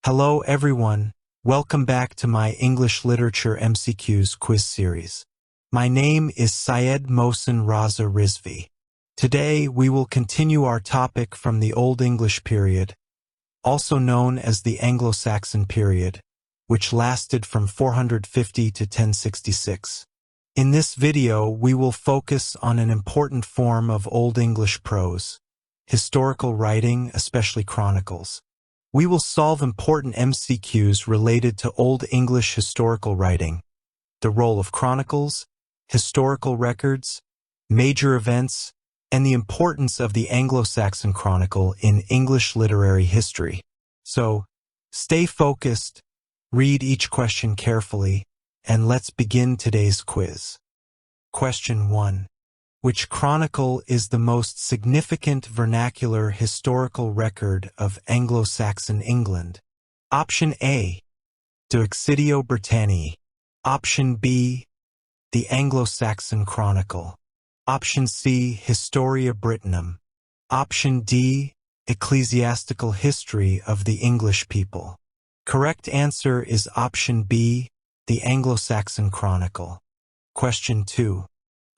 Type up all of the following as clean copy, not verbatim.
Hello everyone, welcome back to my English Literature MCQs quiz series. My name is Syed Mohsen Raza Rizvi. Today we will continue our topic from the Old English period, also known as the Anglo-Saxon period, which lasted from 450 to 1066. In this video we will focus on an important form of Old English prose, historical writing, especially chronicles. We will solve important MCQs related to Old English historical writing, the role of chronicles, historical records, major events, and the importance of the Anglo-Saxon chronicle in English literary history. So, stay focused, read each question carefully, and let's begin today's quiz. Question 1. Which chronicle is the most significant vernacular historical record of Anglo-Saxon England? Option A, De Excidio Britanniae. Option B, the Anglo-Saxon Chronicle. Option C, Historia Brittonum. Option D, Ecclesiastical History of the English People. Correct answer is option B, the Anglo-Saxon Chronicle. Question 2.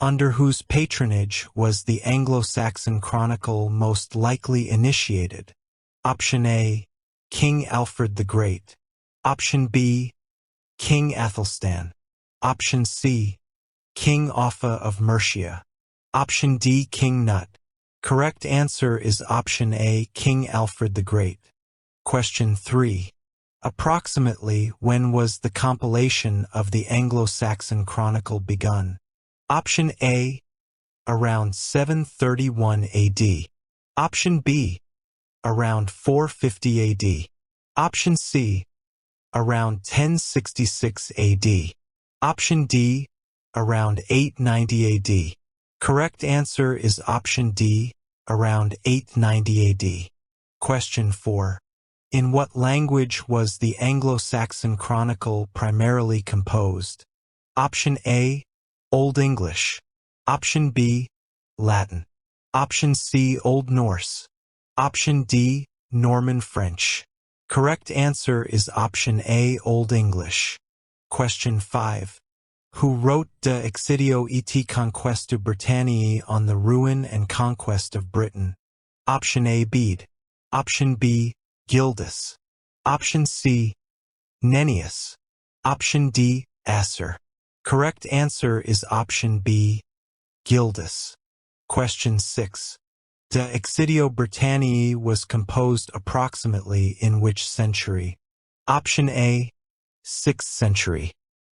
Under whose patronage was the Anglo-Saxon Chronicle most likely initiated? Option A, King Alfred the Great. Option B, King Athelstan. Option C, King Offa of Mercia. Option D, King Nut. Correct answer is option A, King Alfred the Great. Question 3. Approximately when was the compilation of the Anglo-Saxon Chronicle begun? Option A, around 731 AD. Option B, around 450 AD. Option C, around 1066 AD. Option D, around 890 AD. Correct answer is option D, around 890 AD. Question 4. In what language was the Anglo-Saxon Chronicle primarily composed? Option A, Old English. Option B, Latin. Option C, Old Norse. Option D, Norman French. Correct answer is option A, Old English. Question 5. Who wrote De Excidio et Conquestu Britanniae on the ruin and conquest of Britain? Option A, Bede. Option B, Gildas. Option C, Nennius. Option D, Asser. Correct answer is option B, Gildas. Question 6. De Excidio Britanniae was composed approximately in which century? Option A, 6th century.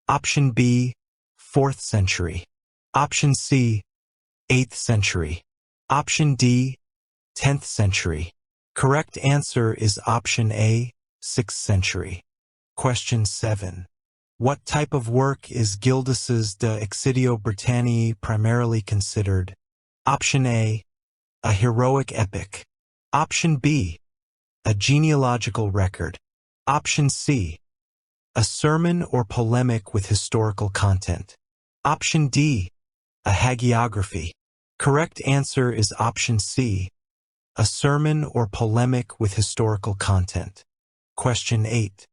Option B, 4th century. Option C, 8th century. Option D, 10th century. Correct answer is option A, 6th century. Question 7. What type of work is Gildas's De Excidio Britanniae primarily considered? Option A, a heroic epic. Option B, a genealogical record. Option C, a sermon or polemic with historical content. Option D, a hagiography. Correct answer is option C, a sermon or polemic with historical content. Question 8.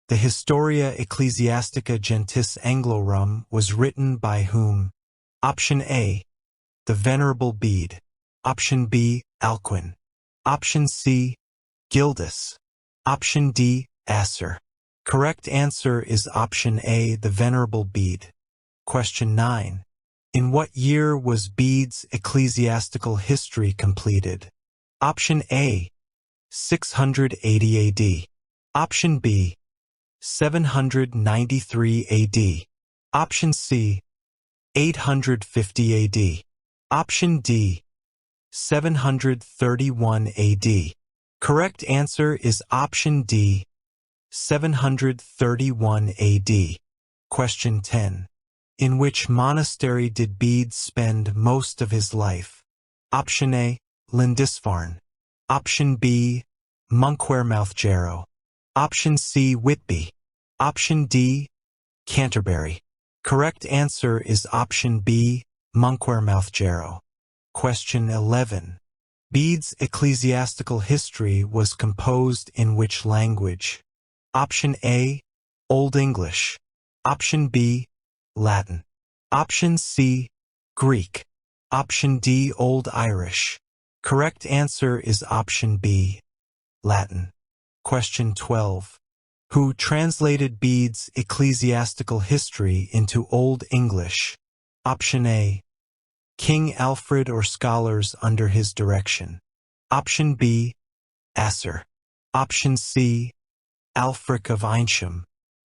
The Historia Ecclesiastica Gentis Anglorum was written by whom? Option A, the Venerable Bede. Option B, Alcuin. Option C, Gildas. Option D, Asser. Correct answer is option A, the Venerable Bede. Question 9. In what year was Bede's ecclesiastical history completed? Option A, 680 AD. Option B, 793 AD. Option C, 850 AD. Option D, 731 AD. Correct answer is option D, 731 AD. Question 10. In which monastery did Bede spend most of his life? Option A, Lindisfarne. Option B, Monkwearmouth Jarrow. Option C, Whitby. Option D, Canterbury. Correct answer is option B, Monkwearmouth Jarrow. Question 11. Bede's ecclesiastical history was composed in which language? Option A, Old English. Option B, Latin. Option C, Greek. Option D, Old Irish. Correct answer is option B, Latin. Question 12. Who translated Bede's ecclesiastical history into Old English? Option A, King Alfred or scholars under his direction. Option B, Asser. Option C, Alfric of Eynsham.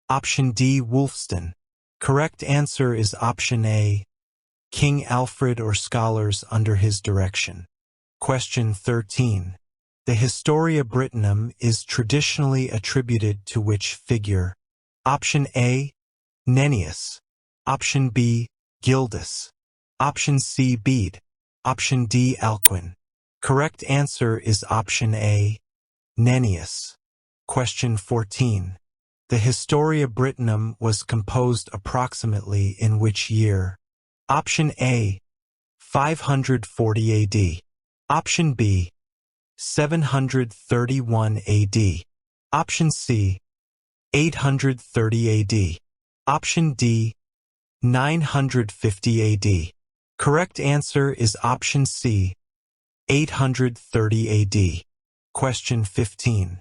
Option D, Wulfstan. Correct answer is option A, King Alfred or scholars under his direction. Question 13. The Historia Brittonum is traditionally attributed to which figure? Option A, Nennius. Option B, Gildas. Option C, Bede. Option D, Alcuin. Correct answer is option A, Nennius. Question 14. The Historia Brittonum was composed approximately in which year? Option A, 540 AD. Option B, 731 AD. Option C, 830 AD. Option D, 950 AD. Correct answer is option C, 830 AD. Question 15.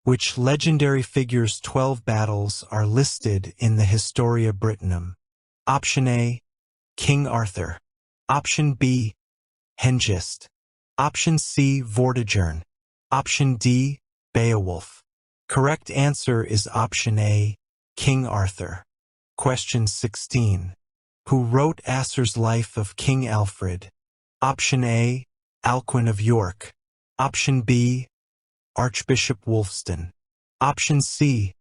Which legendary figure's 12 battles are listed in the Historia Brittonum? Option A, King Arthur. Option B, Hengist. Option C, Vortigern. Option D, Beowulf. Correct answer is option A, King Arthur. Question 16. Who wrote Asser's Life of King Alfred? Option A, Alcuin of York. Option B, Archbishop Wulfstan. Option C,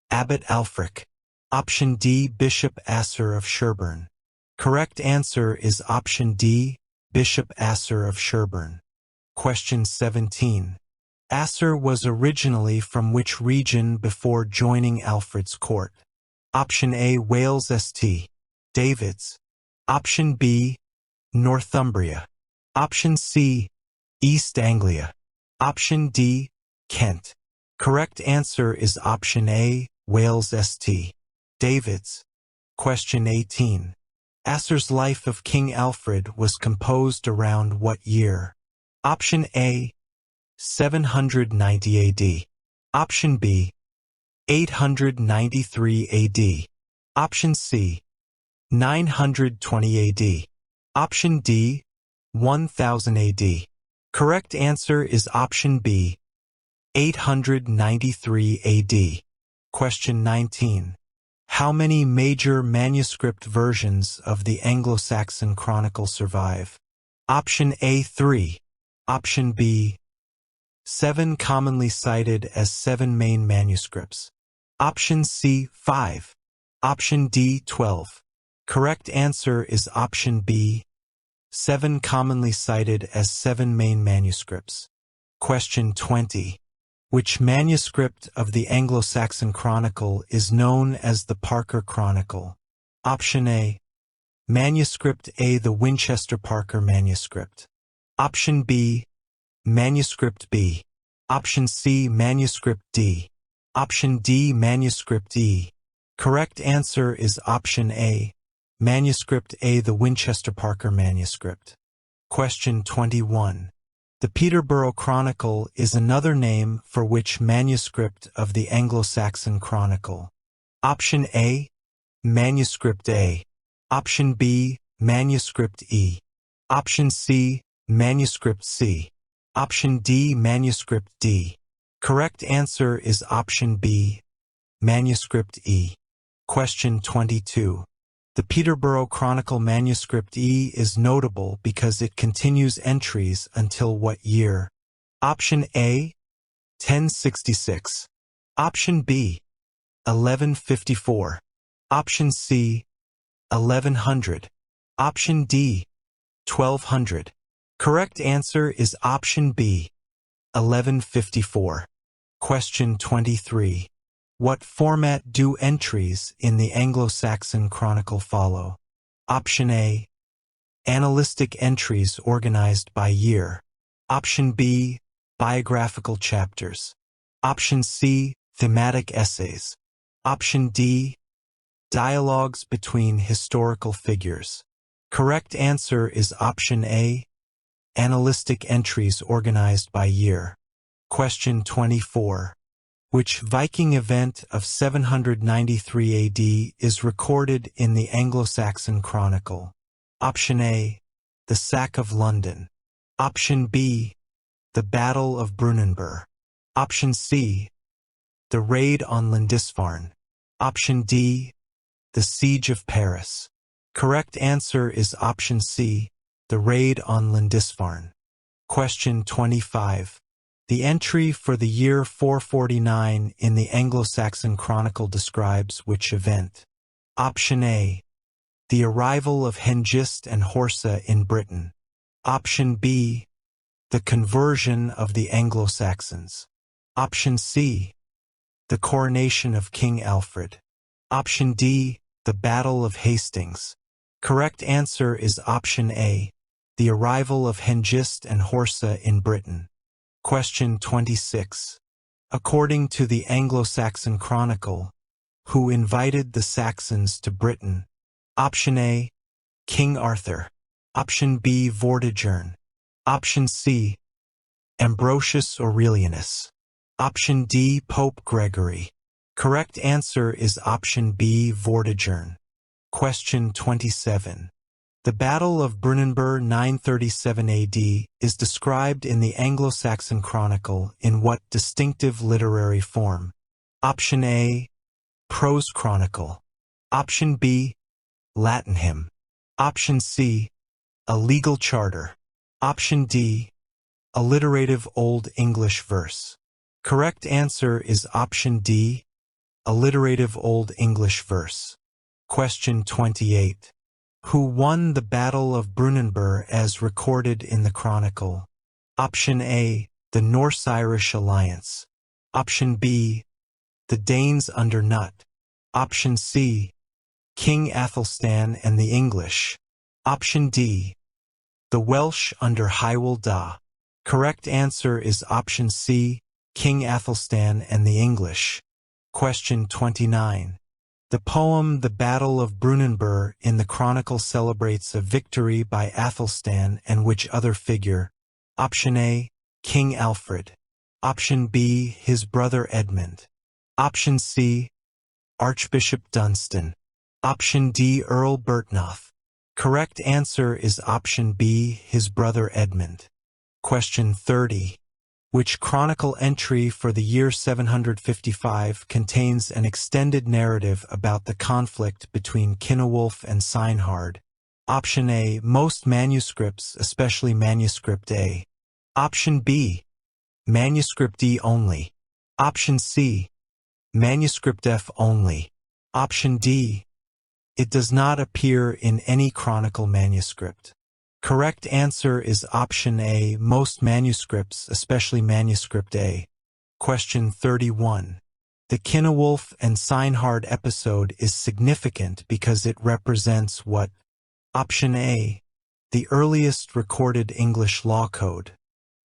Abbot Alfric. Option D, Bishop Asser of Sherborne. Correct answer is option D, Bishop Asser of Sherborne. Question 17. Asser was originally from which region before joining Alfred's court? Option A, Wales St. David's. Option B, Northumbria. Option C, East Anglia. Option D, Kent. Correct answer is option A, Wales St. David's. Question 18. Asser's Life of King Alfred was composed around what year? Option A, 790 AD. Option B, 893 AD. Option C, 920 AD. Option D, 1000 AD. Correct answer is option B, 893 AD. Question 19. How many major manuscript versions of the Anglo-Saxon Chronicle survive? Option A, 3. Option B, 7 commonly cited as 7 main manuscripts. Option C, 5. Option D, 12. Correct answer is option B, 7 commonly cited as 7 main manuscripts. Question 20. Which manuscript of the Anglo-Saxon Chronicle is known as the Parker Chronicle? Option A, Manuscript A, the Winchester Parker Manuscript. Option B, Manuscript B. Option C, Manuscript D. Option D, Manuscript E. Correct answer is option A, Manuscript A, the Winchester Parker Manuscript. Question 21. The Peterborough Chronicle is another name for which manuscript of the Anglo-Saxon Chronicle? Option A, Manuscript A. Option B, Manuscript E. Option C, Manuscript C. Option D, Manuscript D. Correct answer is option B, Manuscript E. Question 22. The Peterborough Chronicle Manuscript E is notable because it continues entries until what year? Option A, 1066. Option B, 1154. Option C, 1100. Option D, 1200. Correct answer is option B, 1154. Question 23. What format do entries in the Anglo-Saxon Chronicle follow? Option A, Annalistic entries organized by year. Option B, Biographical chapters. Option C, thematic essays. Option D, dialogues between historical figures. Correct answer is option A, analytic entries organized by year. Question 24. Which Viking event of 793 AD is recorded in the Anglo-Saxon Chronicle? Option A, the sack of London. Option B, the Battle of Brunanburh. Option C, the raid on Lindisfarne. Option D, the siege of Paris. Correct answer is option C, the raid on Lindisfarne. Question 25. The entry for the year 449 in the Anglo-Saxon Chronicle describes which event? Option A, the arrival of Hengist and Horsa in Britain. Option B, the conversion of the Anglo-Saxons. Option C, the coronation of King Alfred. Option D, the Battle of Hastings. Correct answer is option A, the arrival of Hengist and Horsa in Britain. Question 26. According to the Anglo-Saxon Chronicle, who invited the Saxons to Britain? Option A, King Arthur. Option B, Vortigern. Option C, Ambrosius Aurelianus. Option D, Pope Gregory. Correct answer is option B, Vortigern. Question 27. The Battle of Brunanburh 937 AD is described in the Anglo-Saxon Chronicle in what distinctive literary form? Option A, prose chronicle. Option B, Latin hymn. Option C, a legal charter. Option D, alliterative Old English verse. Correct answer is option D, alliterative Old English verse. Question 28. Who won the Battle of Brunanburh as recorded in the Chronicle? Option A, the Norse-Irish alliance. Option B, the Danes under Knut. Option C, King Athelstan and the English. Option D, the Welsh under Hywel Dda. Correct answer is option C, King Athelstan and the English. Question 29. The poem The Battle of Brunanburh in the Chronicle celebrates a victory by Athelstan and which other figure? Option A, King Alfred. Option B, his brother Edmund. Option C, Archbishop Dunstan. Option D, Earl Byrhtnoth. Correct answer is option B, his brother Edmund. Question 30. Which chronicle entry for the year 755 contains an extended narrative about the conflict between Cynewulf and Sinehard? Option A, most manuscripts, especially Manuscript A. Option B, Manuscript D only. Option C, Manuscript F only. Option D, it does not appear in any chronicle manuscript. Correct answer is option A, most manuscripts, especially Manuscript A. Question 31. The Cynewulf and Sinehard episode is significant because it represents what? Option A, the earliest recorded English law code.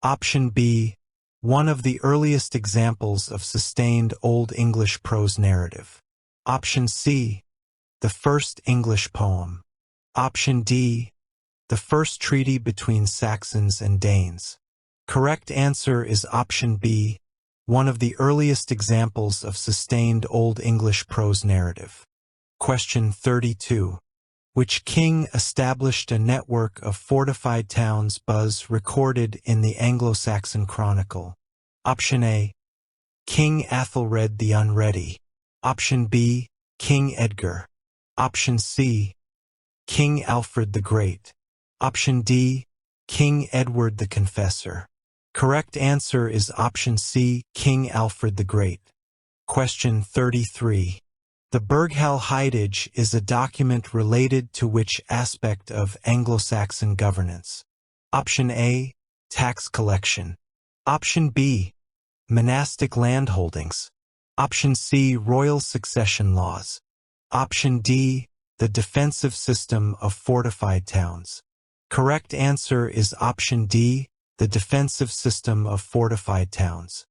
Option B, one of the earliest examples of sustained Old English prose narrative. Option C, the first English poem. Option D, the first treaty between Saxons and Danes. Correct answer is option B, one of the earliest examples of sustained Old English prose narrative. Question 32. Which king established a network of fortified towns recorded in the Anglo-Saxon Chronicle? Option A, King Athelred the Unready. Option B, King Edgar. Option C, King Alfred the Great. Option D, King Edward the Confessor. Correct answer is option C, King Alfred the Great. Question 33. The Burghall Heidige is a document related to which aspect of Anglo-Saxon governance? Option A, tax collection. Option B, monastic landholdings. Option C, royal succession laws. Option D, the defensive system of fortified towns. Correct answer is option D, the defensive system of fortified towns.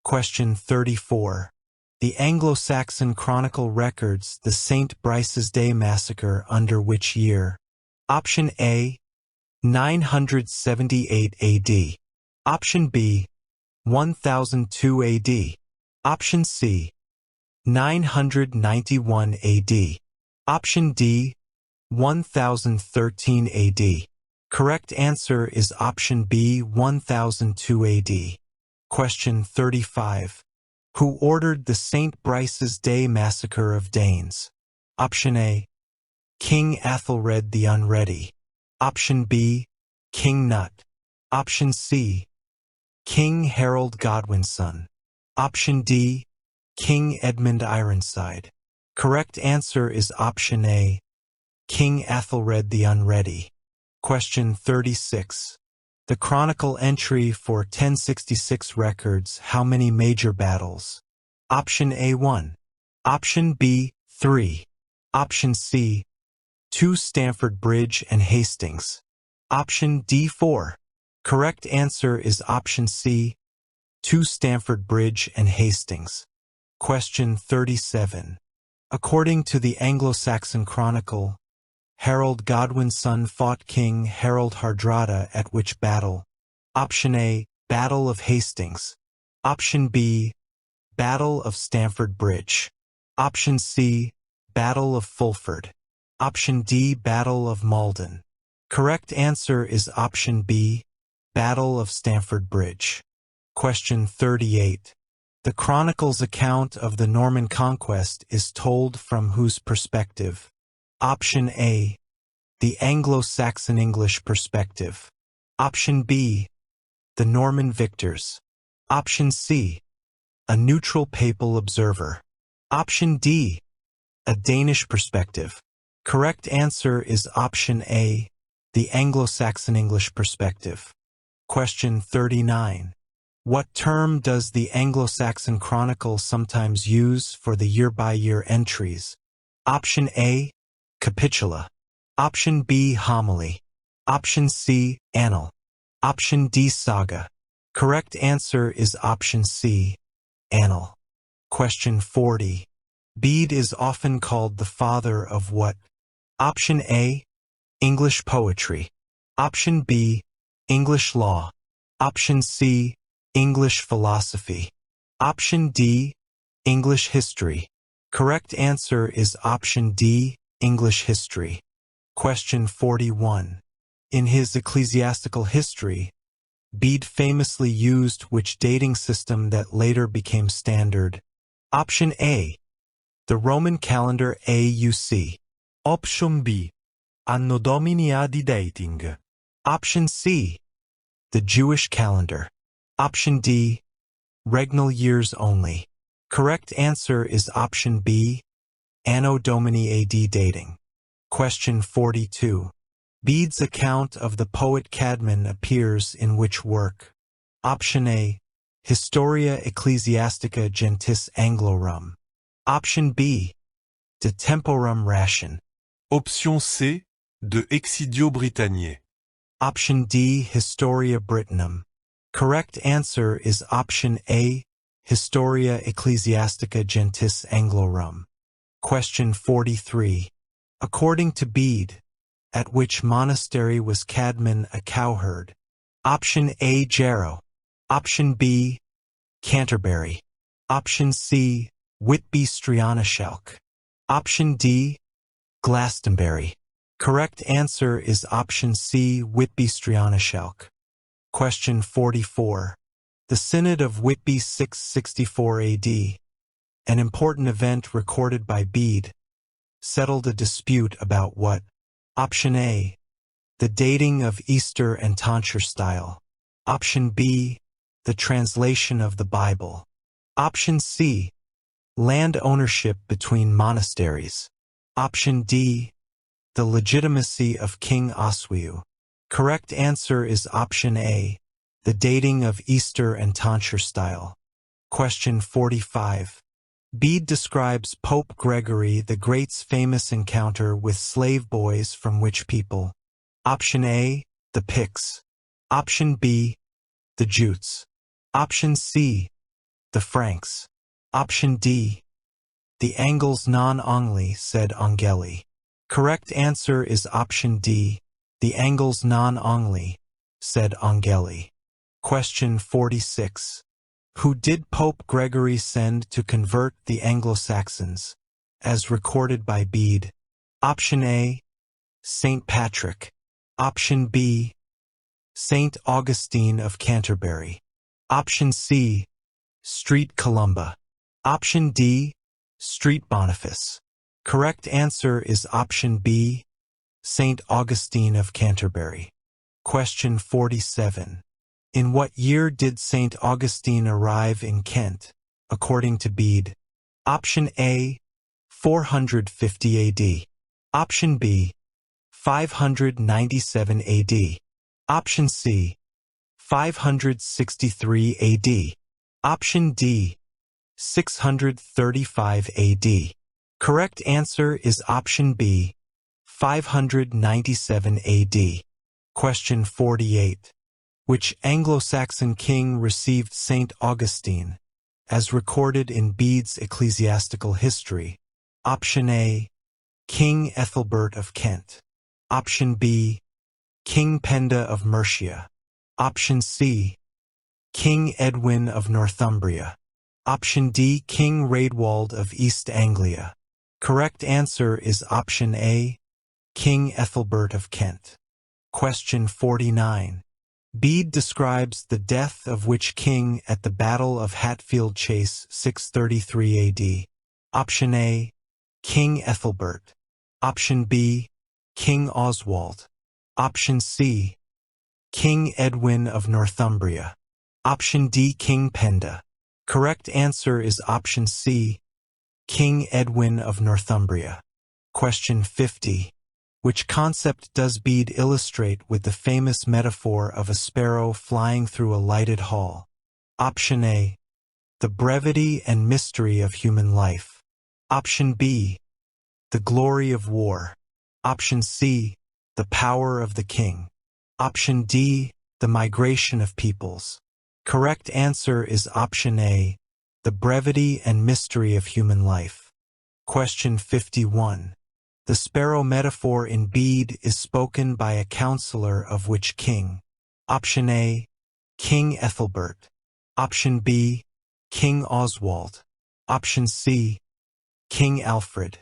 Question 34. The Anglo-Saxon Chronicle records the St. Brice's Day massacre under which year? Option A, 978 AD. Option B, 1002 AD. Option C, 991 AD. Option D, 1013 AD. Correct answer is option B, 1002 AD. Question 35. Who ordered the St. Brice's Day massacre of Danes? Option A, King Athelred the Unready. Option B, King Nut. Option C, King Harold Godwinson. Option D, King Edmund Ironside. Correct answer is option A, King Athelred the Unready. Question 36. The Chronicle entry for 1066 records how many major battles? Option A 1. Option B 3. Option C 2 Stamford Bridge and Hastings. Option D 4. Correct answer is option C 2 Stamford Bridge and Hastings. Question 37. According to the Anglo-Saxon Chronicle, Harold Godwinson fought King Harold Hardrada at which battle? Option A, Battle of Hastings. Option B, Battle of Stamford Bridge. Option C, Battle of Fulford. Option D, Battle of Malden. Correct answer is option B, Battle of Stamford Bridge. Question 38. The Chronicle's account of the Norman conquest is told from whose perspective? Option A, the Anglo-Saxon English perspective. Option B, the Norman victors. Option C, a neutral papal observer. Option D, a Danish perspective. Correct answer is option A, the Anglo-Saxon English perspective. Question 39. What term does the Anglo-Saxon Chronicle sometimes use for the year-by-year entries? Option A, Capitula. Option B, Homily. Option C, Annal. Option D, Saga. Correct answer is option C, Annal. Question 40. Bede is often called the father of what? Option A, English poetry. Option B, English law. Option C, English philosophy. Option D, English history. Correct answer is option D, English history. Question 41. In his ecclesiastical history, Bede famously used which dating system that later became standard? Option A, the Roman calendar AUC. Option B, Anno Domini ad dating. Option C, the Jewish calendar. Option D, regnal years only. Correct answer is option B, Anno Domini AD dating. Question 42. Bede's account of the poet Caedmon appears in which work? Option A, Historia Ecclesiastica Gentis Anglorum. Option B, De Temporum Ration. Option C, De Excidio Britanniae. Option D, Historia Brittonum. Correct answer is option A, Historia Ecclesiastica Gentis Anglorum. Question 43. According to Bede, at which monastery was Caedmon a cowherd? Option A, Jarrow. Option B, Canterbury. Option C, Whitby Streanaeshalch. Option D, Glastonbury. Correct answer is option C, Whitby Streanaeshalch. Question 44. The Synod of Whitby 664 AD, an important event recorded by Bede, settled a dispute about what? Option A, the dating of Easter and tonsure style. Option B, the translation of the Bible. Option C, land ownership between monasteries. Option D, the legitimacy of King Oswiu. Correct answer is option A, the dating of Easter and tonsure style. Question 45. Bede describes Pope Gregory the Great's famous encounter with slave boys from which people? Option A, the Picts. Option B, the Jutes. Option C, the Franks. Option D, The Angles non Angli, said Angeli. Correct answer is option D. The Angles non Angli, said Angeli. Question 46. Who did Pope Gregory send to convert the Anglo-Saxons, as recorded by Bede? Option A, St. Patrick. Option B, St. Augustine of Canterbury. Option C, Street Columba. Option D, Street Boniface. Correct answer is option B, St. Augustine of Canterbury. Question 47. In what year did St. Augustine arrive in Kent, according to Bede? Option A, 450 AD. Option B, 597 AD. Option C, 563 AD. Option D, 635 AD. Correct answer is option B, 597 AD. Question 48. Which Anglo-Saxon king received St. Augustine, as recorded in Bede's ecclesiastical history? Option A, King Ethelbert of Kent. Option B, King Penda of Mercia. Option C, King Edwin of Northumbria. Option D, King Raedwald of East Anglia. Correct answer is option A, King Ethelbert of Kent. Question 49. Bede describes the death of which king at the Battle of Hatfield Chase 633 AD? Option A, King Ethelbert. Option B, King Oswald. Option C, King Edwin of Northumbria. Option D, King Penda. Correct answer is option C, King Edwin of Northumbria. Question 50. Which concept does Bede illustrate with the famous metaphor of a sparrow flying through a lighted hall? Option A, the brevity and mystery of human life. Option B, the glory of war. Option C, the power of the king. Option D, the migration of peoples. Correct answer is option A, the brevity and mystery of human life. Question 51. The sparrow metaphor in Bede is spoken by a counselor of which king? Option A, King Ethelbert. Option B, King Oswald. Option C, King Alfred.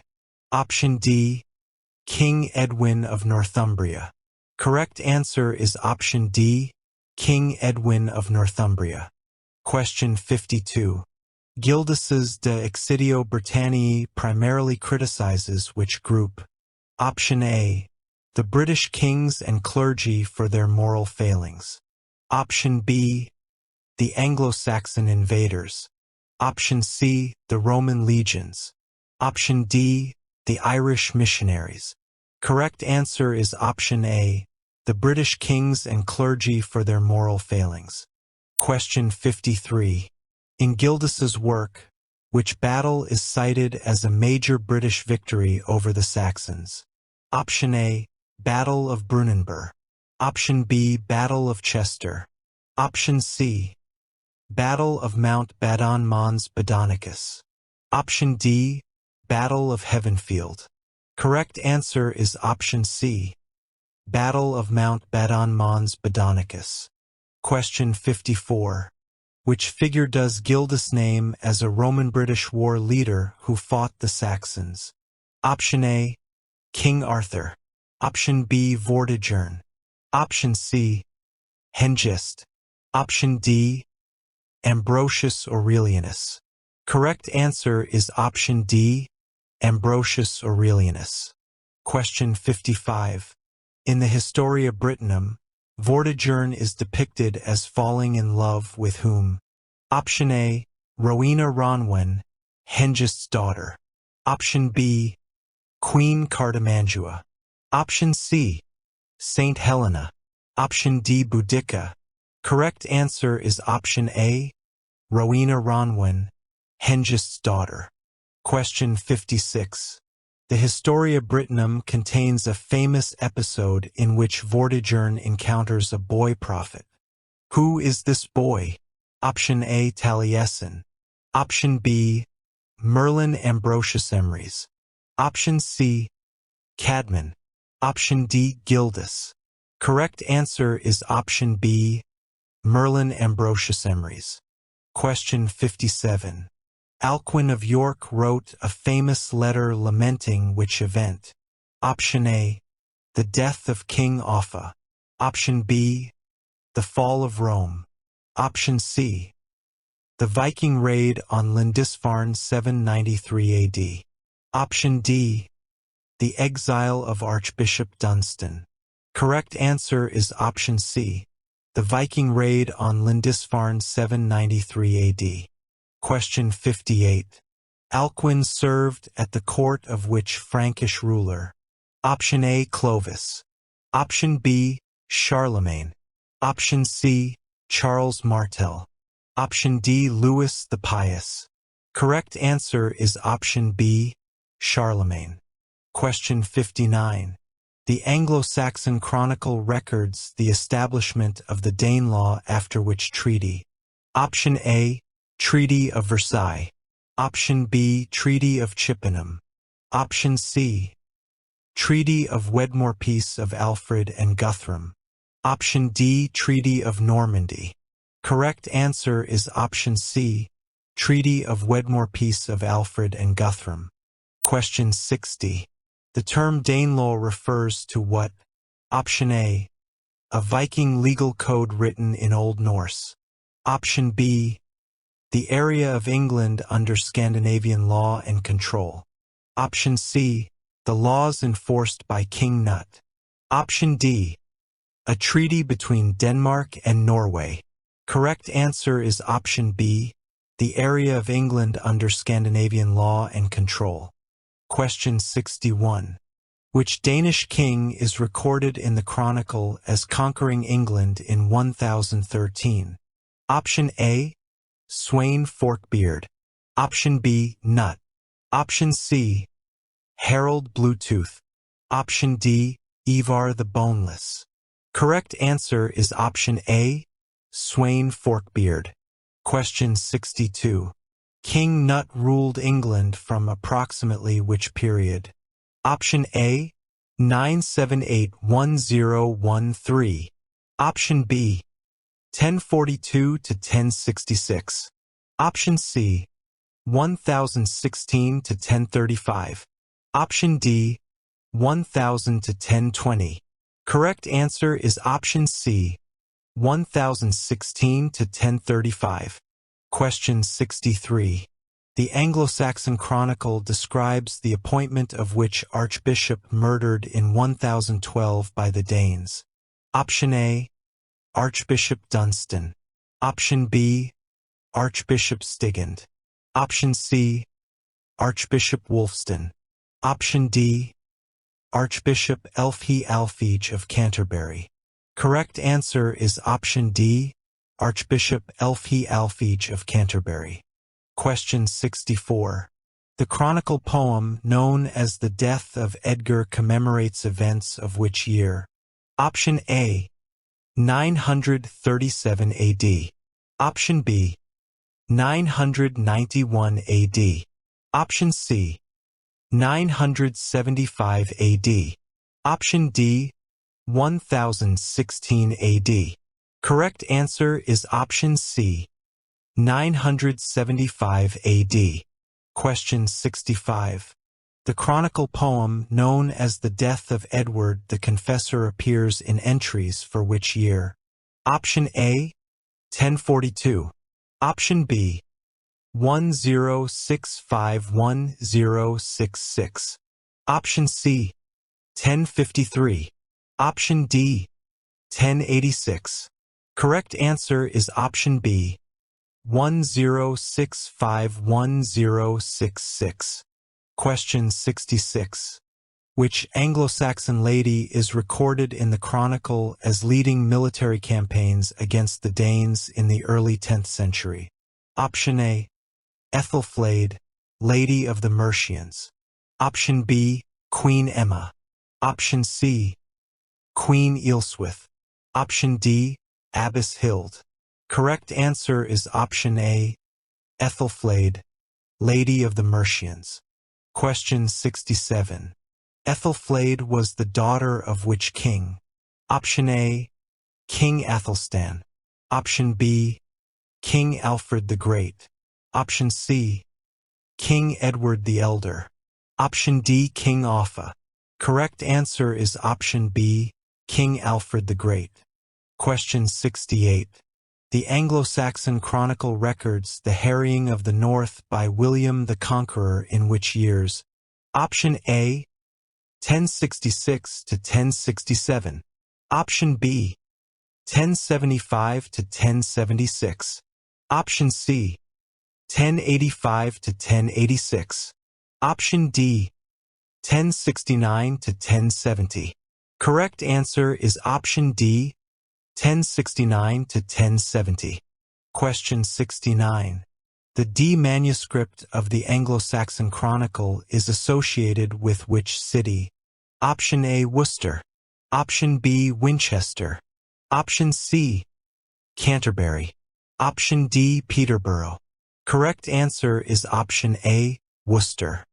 Option D, King Edwin of Northumbria. Correct answer is option D, King Edwin of Northumbria. Question 52. Gildas's De Excidio Britanniae primarily criticizes which group? Option A, the British kings and clergy for their moral failings. Option B, the Anglo-Saxon invaders. Option C, the Roman legions. Option D, the Irish missionaries. Correct answer is option A, the British kings and clergy for their moral failings. Question 53. In Gildas's work, which battle is cited as a major British victory over the Saxons? Option A, Battle of Brunanburh. Option B, Battle of Chester. Option C, Battle of Mount Badon Mons Badonicus. Option D, Battle of Heavenfield. Correct answer is option C, Battle of Mount Badon Mons Badonicus. Question 54. Which figure does Gildas name as a Roman-British war leader who fought the Saxons? Option A, King Arthur. Option B, Vortigern. Option C, Hengist. Option D, Ambrosius Aurelianus. Correct answer is option D, Ambrosius Aurelianus. Question 55. In the Historia Brittonum, Vortigern is depicted as falling in love with whom? Option A, Rowena Ronwen, Hengist's daughter. Option B, Queen Cartimandua. Option C, Saint Helena. Option D, Boudica. Correct answer is option A, Rowena Ronwen, Hengist's daughter. Question 56. The Historia Brittonum contains a famous episode in which Vortigern encounters a boy prophet. Who is this boy? Option A, Taliesin. Option B, Merlin Ambrosius Emrys. Option C, Cadman. Option D, Gildas. Correct answer is option B, Merlin Ambrosius Emrys. Question 57. Alcuin of York wrote a famous letter lamenting which event? Option A, the death of King Offa. Option B, the fall of Rome. Option C, the Viking raid on Lindisfarne 793 AD. Option D, the exile of Archbishop Dunstan. Correct answer is option C, the Viking raid on Lindisfarne 793 AD. Question 58. Alcuin served at the court of which Frankish ruler? Option A, Clovis. Option B, Charlemagne. Option C, Charles Martel. Option D, Louis the Pious. Correct answer is option B, Charlemagne. Question 59. The Anglo-Saxon Chronicle records the establishment of the Danelaw after which treaty? Option A, Treaty of Versailles. Option B, Treaty of Chippenham. Option C, Treaty of Wedmore, Peace of Alfred and Guthrum. Option D, Treaty of Normandy. Correct answer is option C, Treaty of Wedmore, Peace of Alfred and Guthrum. Question 60. The term Danelaw refers to what? Option A, a Viking legal code written in Old Norse. Option B, the area of England under Scandinavian law and control. Option C, the laws enforced by King Nut. Option D, a treaty between Denmark and Norway. Correct answer is option B, the area of England under Scandinavian law and control. Question 61. Which Danish king is recorded in the Chronicle as conquering England in 1013? Option A, Sweyn Forkbeard. Option B, Nut. Option C, Harold Bluetooth. Option D, Ivar the Boneless. Correct answer is option A, Sweyn Forkbeard. Question 62. King Nut ruled England from approximately which period? Option A, 978-1013. Option B, 1042 to 1066. Option C, 1016 to 1035. Option D, 1000 to 1020. Correct answer is option C, 1016 to 1035. Question 63. The Anglo-Saxon Chronicle describes the appointment of which archbishop murdered in 1012 by the Danes? Option A, Archbishop Dunstan. Option B, Archbishop Stigand. Option C, Archbishop Wulfstan. Option D, Archbishop Elfhe Alfege of Canterbury. Correct answer is option D, Archbishop Elfhe Alfege of Canterbury. Question 64. The Chronicle poem known as The Death of Edgar commemorates events of which year? Option A, 937 AD. Option B, 991 AD. Option C, 975 AD. Option D, 1016 AD. Correct answer is option C, 975 AD. Question 65. The Chronicle poem known as The Death of Edward the Confessor appears in entries for which year? Option A, 1042. Option B, 10651066. Option C, 1053. Option D, 1086. Correct answer is option B, 10651066. Question 66. Which Anglo-Saxon lady is recorded in the Chronicle as leading military campaigns against the Danes in the early 10th century? Option A, Ethelflaed, Lady of the Mercians. Option B, Queen Emma. Option C, Queen Ealhswith. Option D, Abbess Hild. Correct answer is option A, Ethelflaed, Lady of the Mercians. Question 67. Ethelflaed was the daughter of which king? Option A, King Athelstan. Option B, King Alfred the Great. Option C, King Edward the Elder. Option D, King Offa. Correct answer is option B, King Alfred the Great. Question 68. The Anglo-Saxon Chronicle records the harrying of the North by William the Conqueror in which years? Option A, 1066 to 1067. Option B, 1075 to 1076. Option C, 1085 to 1086. Option D, 1069 to 1070. Correct answer is option D, 1069 to 1070. Question 69. The D manuscript of the Anglo-Saxon Chronicle is associated with which city? Option A, Worcester. Option B, Winchester. Option C, Canterbury. Option D, Peterborough. Correct answer is option A, Worcester.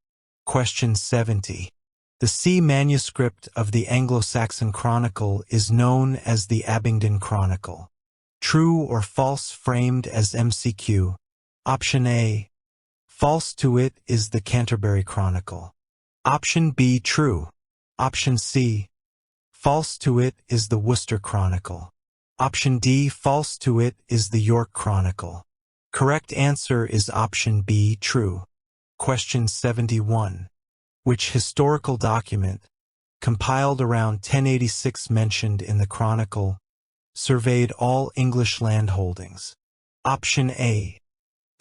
Question 70. The C manuscript of the Anglo-Saxon Chronicle is known as the Abingdon Chronicle. True or false framed as MCQ? Option A, false to it is the Canterbury Chronicle. Option B, true. Option C, false to it is the Worcester Chronicle. Option D, false to it is the York Chronicle. Correct answer is option B, true. Question 71. Which historical document, compiled around 1086 mentioned in the Chronicle, surveyed all English landholdings? Option A,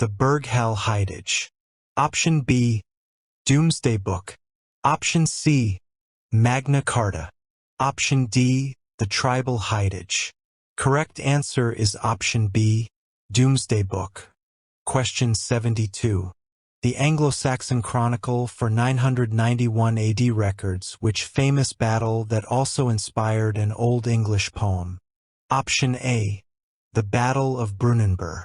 the Burghall Hidage. Option B, Domesday Book. Option C, Magna Carta. Option D, the Tribal Hidage. Correct answer is option B, Domesday Book. Question 72. The Anglo-Saxon Chronicle for 991 AD records which famous battle that also inspired an Old English poem? Option A, the Battle of Brunanburh.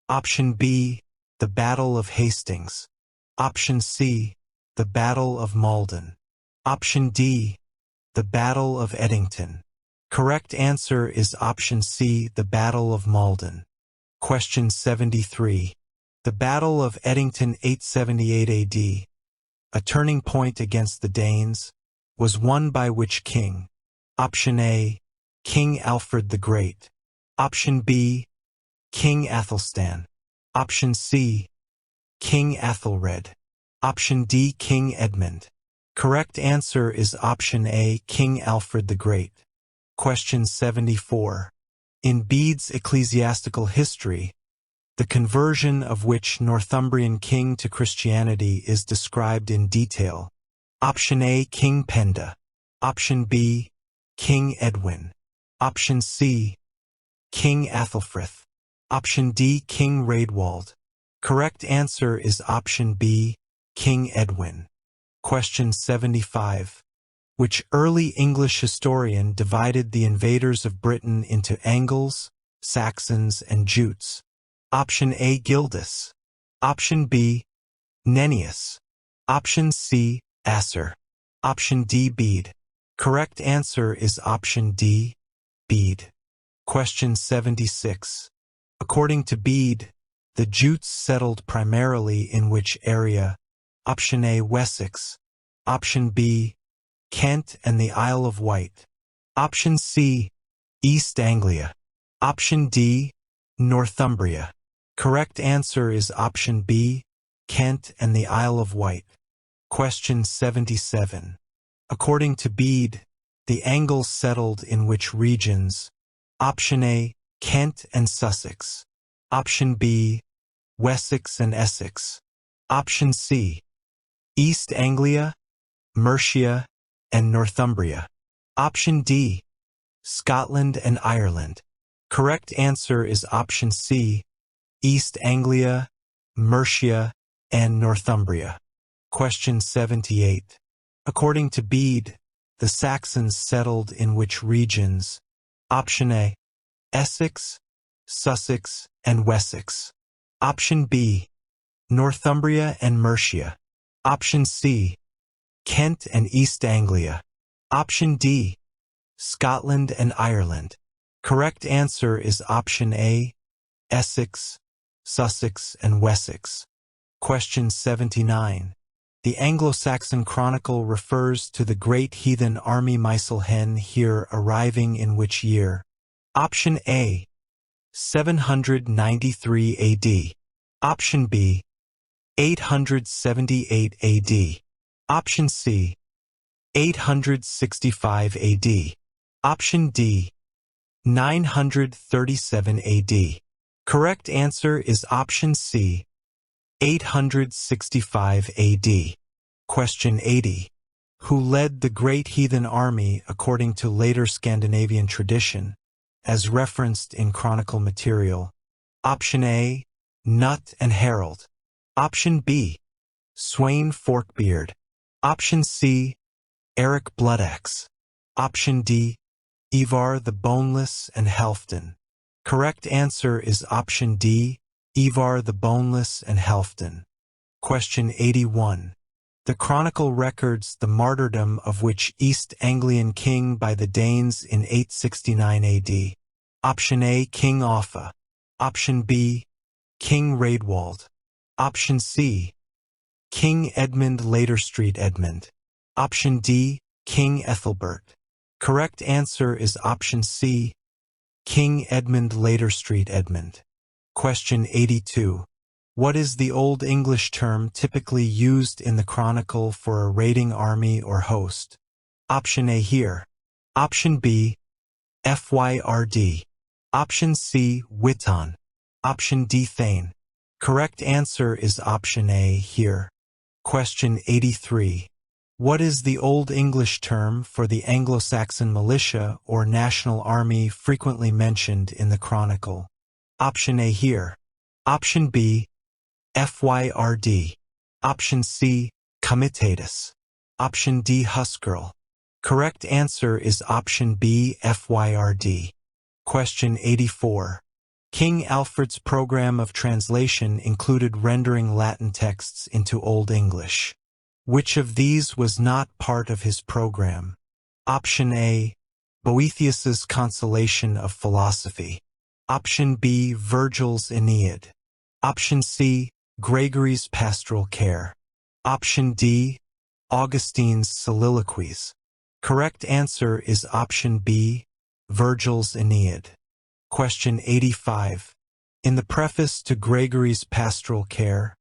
Option B, the Battle of Hastings. Option C, the Battle of Malden. Option D, the Battle of Eddington. Correct answer is option C, the Battle of Malden. Question 73. The Battle of Eddington 878 AD, a turning point against the Danes, was won by which king? Option A, King Alfred the Great. Option B, King Athelstan. Option C, King Athelred. Option D, King Edmund. Correct answer is option A, King Alfred the Great. Question 74. In Bede's Ecclesiastical History, the conversion of which Northumbrian king to Christianity is described in detail? Option A, King Penda. Option B, King Edwin. Option C, King Athelfrith. Option D, King Raedwald. Correct answer is option B, King Edwin. Question 75. Which early English historian divided the invaders of Britain into Angles, Saxons, and Jutes? Option A, Gildas. Option B, Nennius. Option C, Asser. Option D, Bede. Correct answer is option D, Bede. Question 76. According to Bede, the Jutes settled primarily in which area? Option A, Wessex. Option B, Kent and the Isle of Wight. Option C, East Anglia. Option D, Northumbria. Correct answer is option B, Kent and the Isle of Wight. Question 77. According to Bede, the Angles settled in which regions? Option A, Kent and Sussex. Option B, Wessex and Essex. Option C, East Anglia, Mercia, and Northumbria. Option D, Scotland and Ireland. Correct answer is option C, East Anglia, Mercia, and Northumbria. Question 78. According to Bede, the Saxons settled in which regions? Option A, Essex, Sussex, and Wessex. Option B, Northumbria and Mercia. Option C, Kent and East Anglia. Option D, Scotland and Ireland. Correct answer is option A, Essex, Sussex and Wessex. Question 79. The Anglo-Saxon Chronicle refers to the great heathen army Myselhen here arriving in which year? Option A, 793 AD. Option B, 878 AD. Option C, 865 AD. Option D, 937 AD. Correct answer is option C, 865 AD. Question 80. Who led the great heathen army according to later Scandinavian tradition, as referenced in chronicle material? Option A, Nut and Harold. Option B, Sweyn Forkbeard. Option C, Eric Bloodaxe. Option D, Ivar the Boneless and Halfdan. Correct answer is option D, Ivar the Boneless and Halfdan. Question 81. The chronicle records the martyrdom of which East Anglian king by the Danes in 869 AD? Option A, King Offa. Option B, King Raedwald. Option C, King Edmund Laterstreet Edmund. Option D, King Ethelbert. Correct answer is option C, King Edmund Laterstreet Edmund. Question 82. What is the Old English term typically used in the chronicle for a raiding army or host? Option A, here. Option B, FYRD. Option C, Witan. Option D, Thane. Correct answer is option A, here. Question 83. What is the Old English term for the Anglo-Saxon militia or national army frequently mentioned in the chronicle? Option A, here. Option B, FYRD. Option C, Comitatus. Option D, Huskarl. Correct answer is option B, FYRD. Question 84. King Alfred's program of translation included rendering Latin texts into Old English. Which of these was not part of his program? Option A, Boethius's Consolation of Philosophy. Option B, Virgil's Aeneid. Option C, Gregory's Pastoral Care. Option D, Augustine's Soliloquies. Correct answer is option B, Virgil's Aeneid. Question 85. In the preface to Gregory's Pastoral Care,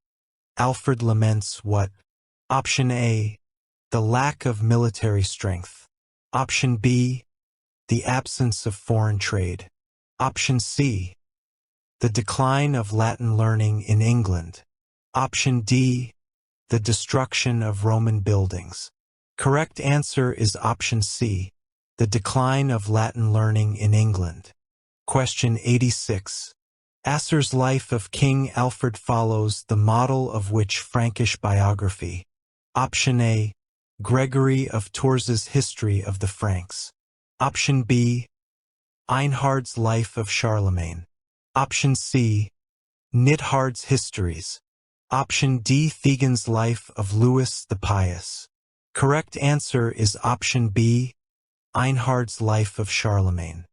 Alfred laments what? Option A, the lack of military strength. Option B, the absence of foreign trade. Option C, the decline of Latin learning in England. Option D, the destruction of Roman buildings. Correct answer is option C, the decline of Latin learning in England. Question 86. Asser's life of King Alfred follows the model of which Frankish biography? Option A, Gregory of Tours' History of the Franks. Option B, Einhard's Life of Charlemagne. Option C, Nithard's Histories. Option D, Thegan's Life of Louis the Pious. Correct answer is option B, Einhard's Life of Charlemagne.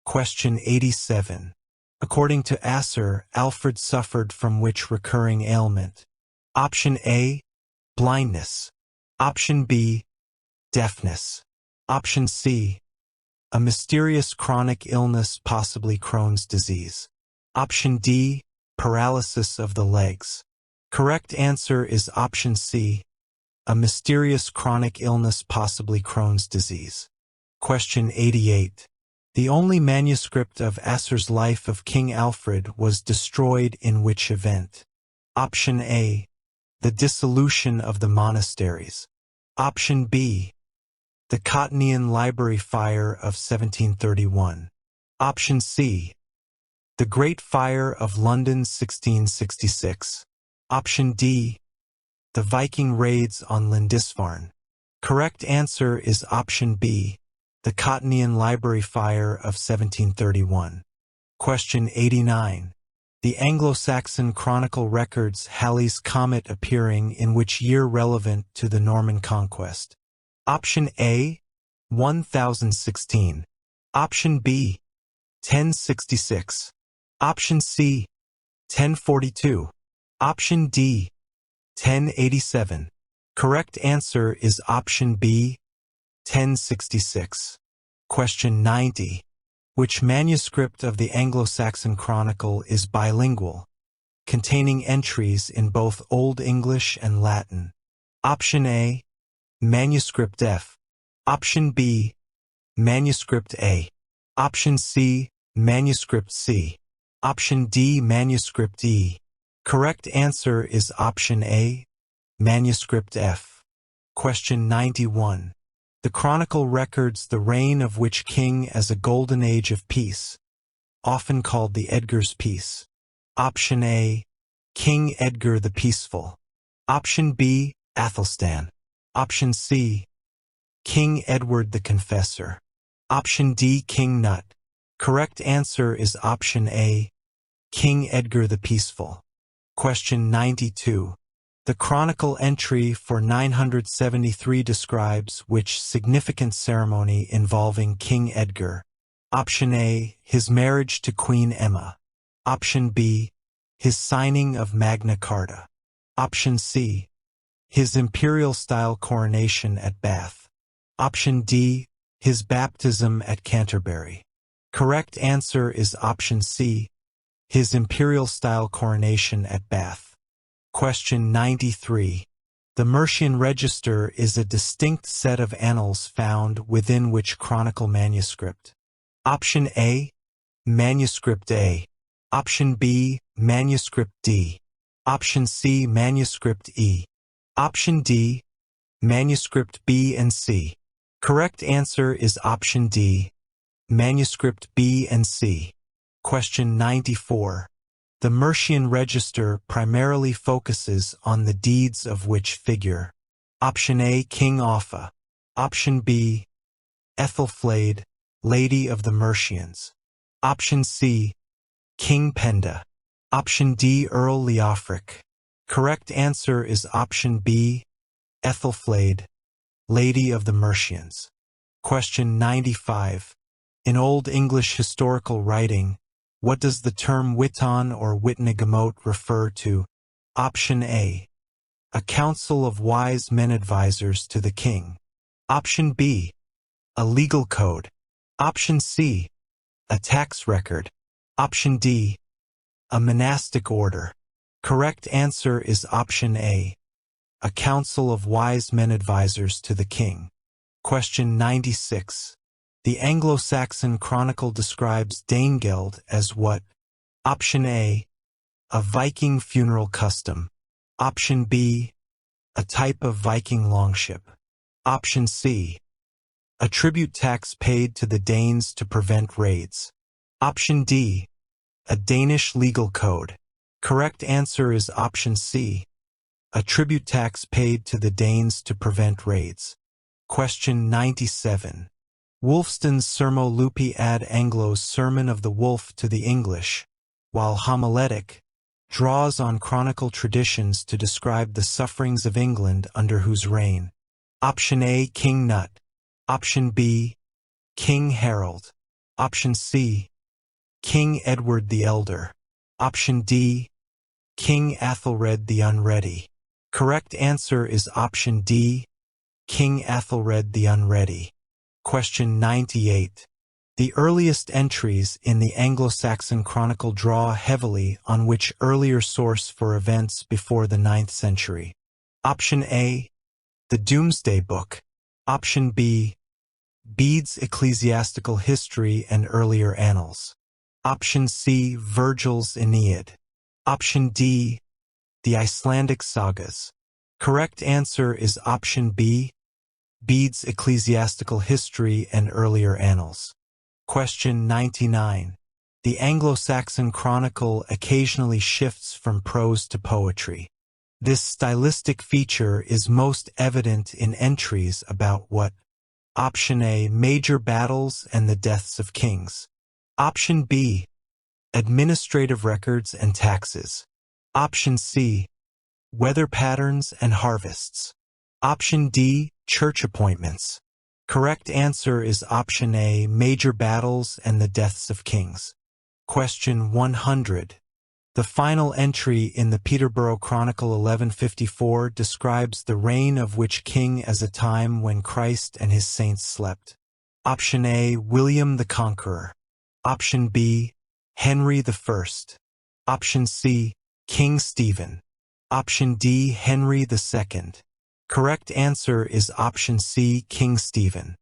Question 87. According to Asser, Alfred suffered from which recurring ailment? Option A, blindness. Option B, deafness. Option C, a mysterious chronic illness, possibly Crohn's disease. Option D, paralysis of the legs. Correct answer is option C, a mysterious chronic illness, possibly Crohn's disease. Question 88. The only manuscript of Asser's life of King Alfred was destroyed in which event? Option A, the dissolution of the monasteries. Option B, the Cottonian Library Fire of 1731. Option C, the Great Fire of London 1666. Option D, the Viking raids on Lindisfarne. Correct answer is option B, the Cottonian Library Fire of 1731. Question 89. The Anglo-Saxon Chronicle records Halley's Comet appearing in which year relevant to the Norman conquest? Option A, 1016. Option B, 1066. Option C, 1042. Option D, 1087. Correct answer is option B, 1066. Question 90. Which manuscript of the Anglo-Saxon Chronicle is bilingual, containing entries in both Old English and Latin? Option A, Manuscript F. Option B, Manuscript A. Option C, Manuscript C. Option D, Manuscript E. Correct answer is option A, Manuscript F. Question 91. The Chronicle records the reign of which king as a golden age of peace, often called the Edgar's Peace? Option A, King Edgar the Peaceful. Option B, Athelstan. Option C, King Edward the Confessor. Option D, King Nut. Correct answer is option A, King Edgar the Peaceful. Question 92. The Chronicle entry for 973 describes which significant ceremony involving King Edgar? Option A, his marriage to Queen Emma. Option B, his signing of Magna Carta. Option C, his imperial-style coronation at Bath. Option D, his baptism at Canterbury. Correct answer is option C, his imperial-style coronation at Bath. Question 93. The Mercian Register is a distinct set of annals found within which Chronicle manuscript? Option A, Manuscript A. Option B, Manuscript D. Option C, Manuscript E. Option D, Manuscript B and C. Correct answer is option D, Manuscript B and C. Question 94. The Mercian Register primarily focuses on the deeds of which figure? Option A, King Offa. Option B, Ethelflaed, Lady of the Mercians. Option C, King Penda. Option D, Earl Leofric. Correct answer is option B, Ethelflaed, Lady of the Mercians. Question 95. In Old English historical writing, what does the term Witan or Witnagemot refer to? Option A, a council of wise men advisors to the king. Option B, a legal code. Option C, a tax record. Option D, a monastic order. Correct answer is option A, a council of wise men advisors to the king. Question 96. The Anglo-Saxon Chronicle describes Danegeld as what? Option A, a Viking funeral custom. Option B, a type of Viking longship. Option C, a tribute tax paid to the Danes to prevent raids. Option D, a Danish legal code. Correct answer is option C, a tribute tax paid to the Danes to prevent raids. Question 97. Wulfstan's Sermo Lupi ad Anglo's Sermon of the Wolf to the English, while homiletic, draws on chronicle traditions to describe the sufferings of England under whose reign? Option A, King Nut. Option B, King Harold. Option C, King Edward the Elder. Option D, King Athelred the Unready. Correct answer is option D, King Athelred the Unready. Question 98. The earliest entries in the Anglo-Saxon Chronicle draw heavily on which earlier source for events before the 9th century? Option A, the Domesday Book. Option B, Bede's Ecclesiastical History and Earlier Annals. Option C, Virgil's Aeneid. Option D, the Icelandic Sagas. Correct answer is option B, Bede's Ecclesiastical History and Earlier Annals. Question 99. The Anglo-Saxon Chronicle occasionally shifts from prose to poetry. This stylistic feature is most evident in entries about what? Option A, major battles and the deaths of kings. Option B, Administrative records and taxes. Option C, weather patterns and harvests. Option D, church appointments. Correct answer is option A, major battles and the deaths of kings. Question 100. The final entry in the Peterborough Chronicle 1154 describes the reign of which king as a time when Christ and his saints slept. Option A, William the Conqueror. Option B, Henry I. Option C, King Stephen. Option D, Henry II. Correct answer is option C, King Stephen.